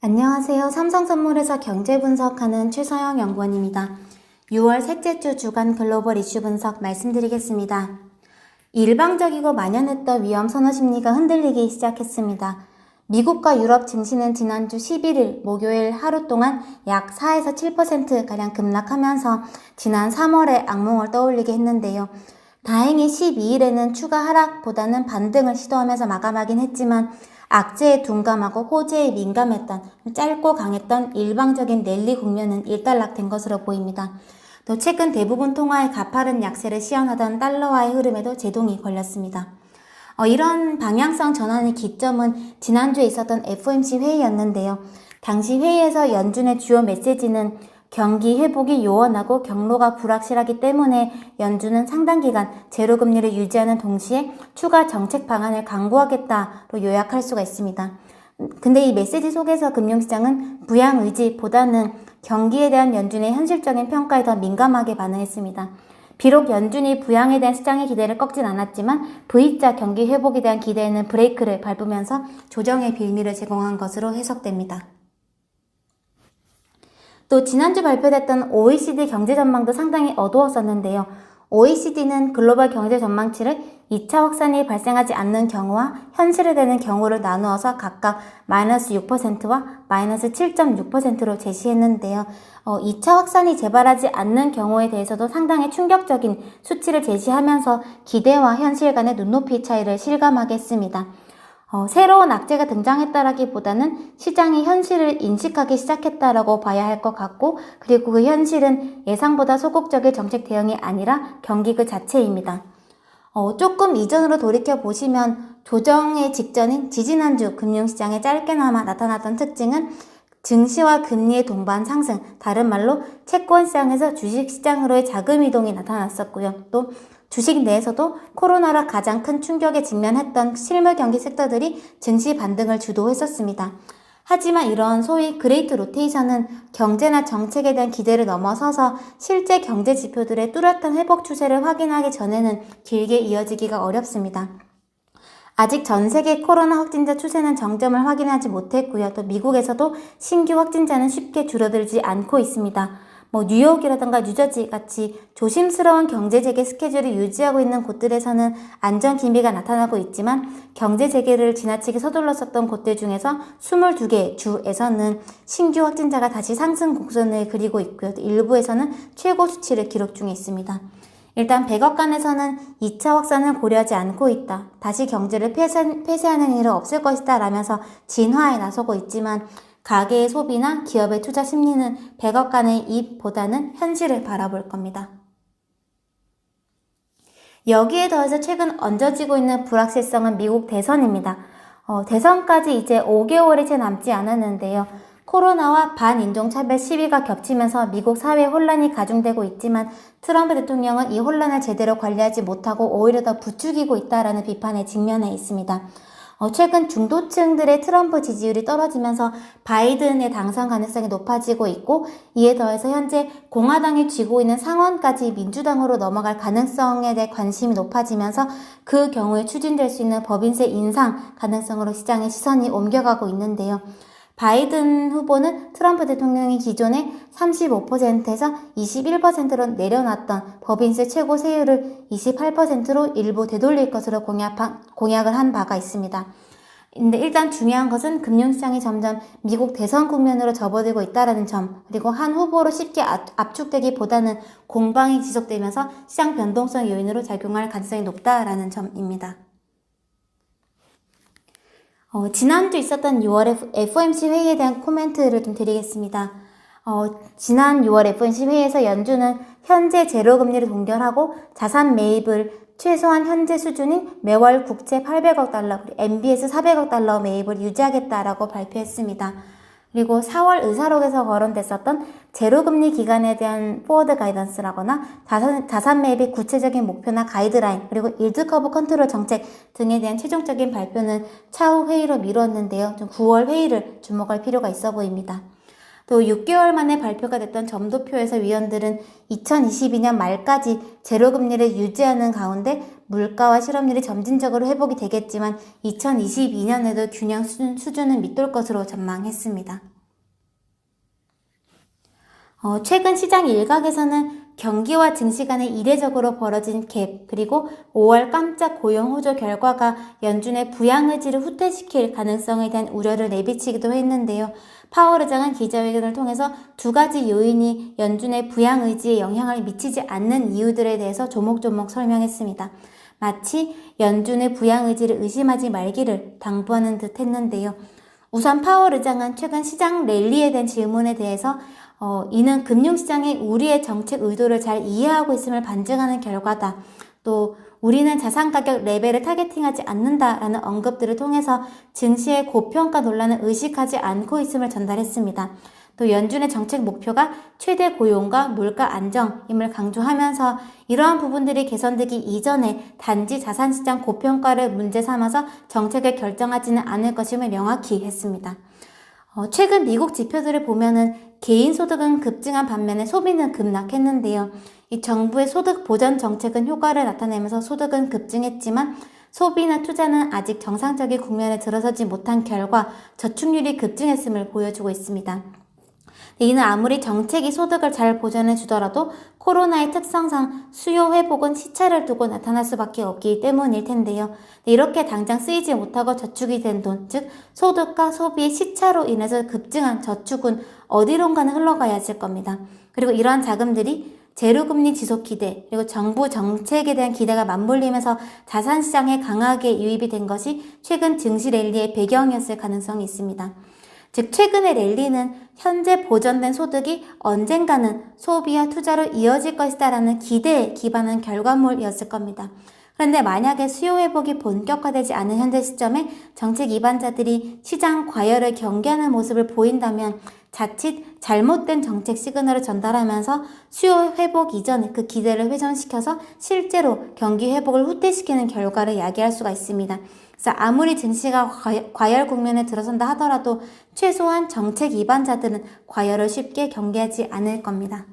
안녕하세요. 삼성선물회사 경제분석하는 최서영 연구원입니다. 6월 셋째 주 주간 글로벌 이슈 분석 말씀드리겠습니다. 일방적이고 만연했던 위험 선호 심리가 흔들리기 시작했습니다. 미국과 유럽 증시는 지난주 11일 목요일 하루 동안 약 4에서 7%가량 급락하면서 지난 3월의 악몽을 떠올리게 했는데요. 다행히 12일에는 추가 하락보다는 반등을 시도하면서 마감하긴 했지만 악재에 둔감하고 호재에 민감했던 짧고 강했던 일방적인 랠리 국면은 일단락된 것으로 보입니다. 또 최근 대부분 통화의 가파른 약세를 시현하던 달러화의 흐름에도 제동이 걸렸습니다. 이런 방향성 전환의 기점은 지난주에 있었던 FOMC 회의였는데요. 당시 회의에서 연준의 주요 메시지는 경기 회복이 요원하고 경로가 불확실하기 때문에 연준은 상당 기간 제로금리를 유지하는 동시에 추가 정책 방안을 강구하겠다로 요약할 수가 있습니다. 근데 이 메시지 속에서 금융시장은 부양 의지보다는 경기에 대한 연준의 현실적인 평가에 더 민감하게 반응했습니다. 비록 연준이 부양에 대한 시장의 기대를 꺾진 않았지만 V자 경기 회복에 대한 기대에는 브레이크를 밟으면서 조정의 빌미를 제공한 것으로 해석됩니다. 또 지난주 발표됐던 OECD 경제 전망도 상당히 어두웠었는데요. OECD는 글로벌 경제 전망치를 2차 확산이 발생하지 않는 경우와 현실이 되는 경우를 나누어서 각각 마이너스 6%와 마이너스 7.6%로 제시했는데요. 2차 확산이 재발하지 않는 경우에 대해서도 상당히 충격적인 수치를 제시하면서 기대와 현실 간의 눈높이 차이를 실감하게 했습니다. 새로운 악재가 등장했다라기보다는 시장이 현실을 인식하기 시작했다라고 봐야 할 것 같고, 그리고 그 현실은 예상보다 소극적인 정책 대응이 아니라 경기 그 자체입니다. 조금 이전으로 돌이켜보시면 조정의 직전인 지지난주 금융시장에 짧게나마 나타났던 특징은 증시와 금리의 동반 상승, 다른 말로 채권시장에서 주식시장으로의 자금 이동이 나타났었고요. 또 주식 내에서도 코로나라 가장 큰 충격에 직면했던 실물 경기 섹터들이 증시 반등을 주도했었습니다. 하지만 이런 소위 그레이트 로테이션은 경제나 정책에 대한 기대를 넘어서서 실제 경제 지표들의 뚜렷한 회복 추세를 확인하기 전에는 길게 이어지기가 어렵습니다. 아직 전 세계 코로나 확진자 추세는 정점을 확인하지 못했고요. 또 미국에서도 신규 확진자는 쉽게 줄어들지 않고 있습니다. 뉴욕이라든가 뉴저지 같이 조심스러운 경제 재개 스케줄을 유지하고 있는 곳들에서는 안전 기미가 나타나고 있지만 경제 재개를 지나치게 서둘렀었던 곳들 중에서 22개 주에서는 신규 확진자가 다시 상승 곡선을 그리고 있고요. 일부에서는 최고 수치를 기록 중에 있습니다. 일단 백악관에서는 2차 확산을 고려하지 않고 있다. 다시 경제를 폐쇄하는 일은 없을 것이다 라면서 진화에 나서고 있지만 가계의 소비나 기업의 투자 심리는 백악관의 입보다는 현실을 바라볼 겁니다. 여기에 더해서 최근 얹어지고 있는 불확실성은 미국 대선입니다. 대선까지 이제 5개월이 채 남지 않았는데요. 코로나와 반인종차별 시위가 겹치면서 미국 사회에 혼란이 가중되고 있지만 트럼프 대통령은 이 혼란을 제대로 관리하지 못하고 오히려 더 부추기고 있다라는 비판에 직면해 있습니다. 최근 중도층들의 트럼프 지지율이 떨어지면서 바이든의 당선 가능성이 높아지고 있고, 이에 더해서 현재 공화당이 쥐고 있는 상원까지 민주당으로 넘어갈 가능성에 대해 관심이 높아지면서 그 경우에 추진될 수 있는 법인세 인상 가능성으로 시장의 시선이 옮겨가고 있는데요. 바이든 후보는 트럼프 대통령이 기존에 35%에서 21%로 내려놨던 법인세 최고 세율을 28%로 일부 되돌릴 것으로 공약을 한 바가 있습니다. 근데 일단 중요한 것은 금융시장이 점점 미국 대선 국면으로 접어들고 있다는 점, 그리고 한 후보로 쉽게 압축되기보다는 공방이 지속되면서 시장 변동성 요인으로 작용할 가능성이 높다라는 점입니다. 지난주 있었던 6월 FOMC 회의에 대한 코멘트를 좀 드리겠습니다. 지난 6월 FOMC 회의에서 연준은 현재 제로금리를 동결하고 자산 매입을 최소한 현재 수준인 매월 국채 800억 달러, MBS 400억 달러 매입을 유지하겠다라고 발표했습니다. 그리고 4월 의사록에서 거론됐었던 제로금리 기간에 대한 포워드 가이던스라거나 자산 매입의 구체적인 목표나 가이드라인, 그리고 일드커브 컨트롤 정책 등에 대한 최종적인 발표는 차후 회의로 미뤘는데요. 좀 9월 회의를 주목할 필요가 있어 보입니다. 또 6개월 만에 발표가 됐던 점도표에서 위원들은 2022년 말까지 제로금리를 유지하는 가운데 물가와 실업률이 점진적으로 회복이 되겠지만 2022년에도 균형 수준은 밑돌 것으로 전망했습니다. 최근 시장 일각에서는 경기와 증시 간에 이례적으로 벌어진 갭, 그리고 5월 깜짝 고용 호조 결과가 연준의 부양 의지를 후퇴시킬 가능성에 대한 우려를 내비치기도 했는데요. 파월 의장은 기자회견을 통해서 두 가지 요인이 연준의 부양 의지에 영향을 미치지 않는 이유들에 대해서 조목조목 설명했습니다. 마치 연준의 부양 의지를 의심하지 말기를 당부하는 듯 했는데요. 우선 파월 의장은 최근 시장 랠리에 대한 질문에 대해서 이는 금융시장이 우리의 정책 의도를 잘 이해하고 있음을 반증하는 결과다. 또 우리는 자산가격 레벨을 타겟팅하지 않는다라는 언급들을 통해서 증시의 고평가 논란을 의식하지 않고 있음을 전달했습니다. 또 연준의 정책 목표가 최대 고용과 물가 안정임을 강조하면서 이러한 부분들이 개선되기 이전에 단지 자산시장 고평가를 문제 삼아서 정책을 결정하지는 않을 것임을 명확히 했습니다. 최근 미국 지표들을 보면은 개인 소득은 급증한 반면에 소비는 급락했는데요. 이 정부의 소득 보전 정책은 효과를 나타내면서 소득은 급증했지만 소비나 투자는 아직 정상적인 국면에 들어서지 못한 결과 저축률이 급증했음을 보여주고 있습니다. 이는 아무리 정책이 소득을 잘 보전해 주더라도 코로나의 특성상 수요 회복은 시차를 두고 나타날 수밖에 없기 때문일 텐데요. 이렇게 당장 쓰이지 못하고 저축이 된 돈, 즉 소득과 소비의 시차로 인해서 급증한 저축은 어디론가는 흘러가야 할 겁니다. 그리고 이러한 자금들이 제로금리 지속 기대, 그리고 정부 정책에 대한 기대가 맞물리면서 자산시장에 강하게 유입이 된 것이 최근 증시 랠리의 배경이었을 가능성이 있습니다. 즉 최근의 랠리는 현재 보전된 소득이 언젠가는 소비와 투자로 이어질 것이다라는 기대에 기반한 결과물이었을 겁니다. 그런데 만약에 수요 회복이 본격화되지 않은 현재 시점에 정책 이반자들이 시장 과열을 경계하는 모습을 보인다면 자칫 잘못된 정책 시그널을 전달하면서 수요 회복 이전에 그 기대를 훼손시켜서 실제로 경기 회복을 후퇴시키는 결과를 야기할 수가 있습니다. 그래서 아무리 증시가 과열 국면에 들어선다 하더라도 최소한 정책 이반자들은 과열을 쉽게 경계하지 않을 겁니다.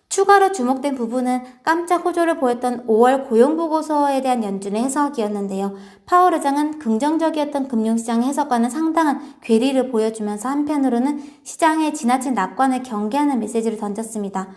추가로 주목된 부분은 깜짝 호조를 보였던 5월 고용보고서에 대한 연준의 해석이었는데요. 파월 의장은 긍정적이었던 금융시장의 해석과는 상당한 괴리를 보여주면서 한편으로는 시장의 지나친 낙관을 경계하는 메시지를 던졌습니다.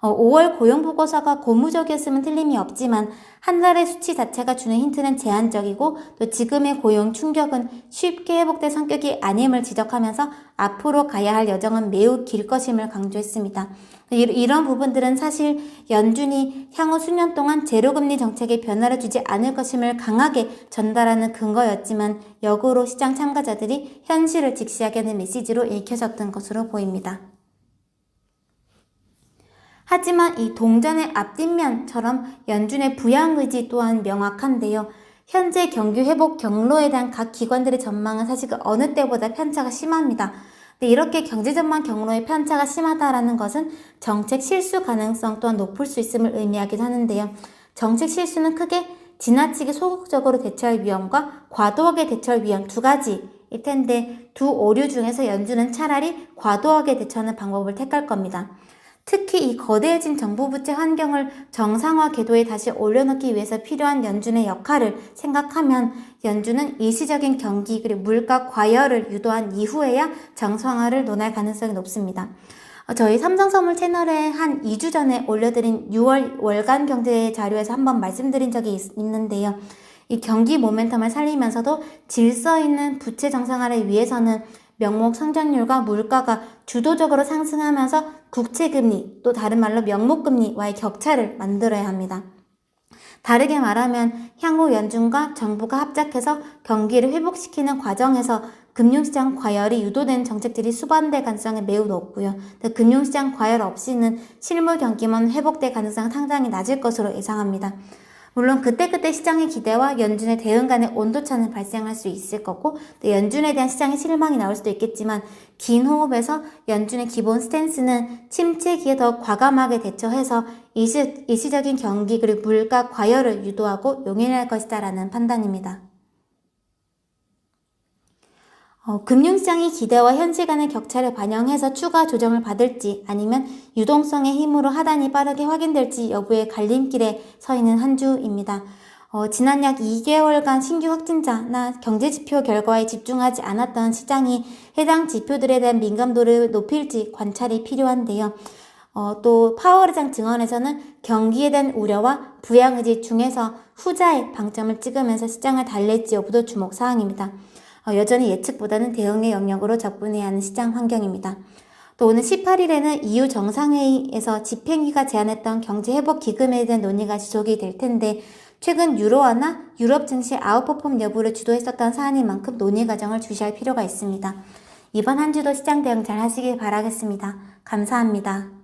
5월 고용보고서가 고무적이었으면 틀림이 없지만 한 달의 수치 자체가 주는 힌트는 제한적이고 또 지금의 고용 충격은 쉽게 회복될 성격이 아님을 지적하면서 앞으로 가야 할 여정은 매우 길 것임을 강조했습니다. 이런 부분들은 사실 연준이 향후 수년 동안 제로금리 정책에 변화를 주지 않을 것임을 강하게 전달하는 근거였지만 역으로 시장 참가자들이 현실을 직시하게 하는 메시지로 읽혀졌던 것으로 보입니다. 하지만 이 동전의 앞뒷면처럼 연준의 부양 의지 또한 명확한데요. 현재 경기 회복 경로에 대한 각 기관들의 전망은 사실 그 어느 때보다 편차가 심합니다. 근데 이렇게 경제 전망 경로의 편차가 심하다라는 것은 정책 실수 가능성 또한 높을 수 있음을 의미하기도 하는데요. 정책 실수는 크게 지나치게 소극적으로 대처할 위험과 과도하게 대처할 위험 두 가지일 텐데 두 오류 중에서 연준은 차라리 과도하게 대처하는 방법을 택할 겁니다. 특히 이 거대해진 정부 부채 환경을 정상화 궤도에 다시 올려놓기 위해서 필요한 연준의 역할을 생각하면 연준은 일시적인 경기 그리고 물가 과열을 유도한 이후에야 정상화를 논할 가능성이 높습니다. 저희 삼성선물 채널에 한 2주 전에 올려드린 6월 월간 경제 자료에서 한번 말씀드린 적이 있는데요. 이 경기 모멘텀을 살리면서도 질서 있는 부채 정상화를 위해서는 명목 성장률과 물가가 주도적으로 상승하면서 국채금리, 또 다른 말로 명목금리와의 격차를 만들어야 합니다. 다르게 말하면 향후 연준과 정부가 합작해서 경기를 회복시키는 과정에서 금융시장 과열이 유도된 정책들이 수반될 가능성이 매우 높고요. 금융시장 과열 없이는 실물 경기만 회복될 가능성은 상당히 낮을 것으로 예상합니다. 물론 그때그때 시장의 기대와 연준의 대응 간의 온도차는 발생할 수 있을 거고 또 연준에 대한 시장의 실망이 나올 수도 있겠지만 긴 호흡에서 연준의 기본 스탠스는 침체기에 더 과감하게 대처해서 일시적인 경기 그리고 물가 과열을 유도하고 용인할 것이다 라는 판단입니다. 금융시장이 기대와 현실 간의 격차를 반영해서 추가 조정을 받을지 아니면 유동성의 힘으로 하단이 빠르게 확인될지 여부의 갈림길에 서 있는 한 주입니다. 지난 약 2개월간 신규 확진자나 경제지표 결과에 집중하지 않았던 시장이 해당 지표들에 대한 민감도를 높일지 관찰이 필요한데요. 또 파월 의장 증언에서는 경기에 대한 우려와 부양의지 중에서 후자에 방점을 찍으면서 시장을 달랠지 여부도 주목 사항입니다. 여전히 예측보다는 대응의 영역으로 접근해야 하는 시장 환경입니다. 또 오늘 18일에는 EU 정상회의에서 집행위가 제안했던 경제회복기금에 대한 논의가 지속이 될 텐데 최근 유로화나 유럽 증시의 아웃퍼폼 여부를 주도했었던 사안인 만큼 논의 과정을 주시할 필요가 있습니다. 이번 한 주도 시장 대응 잘 하시길 바라겠습니다. 감사합니다.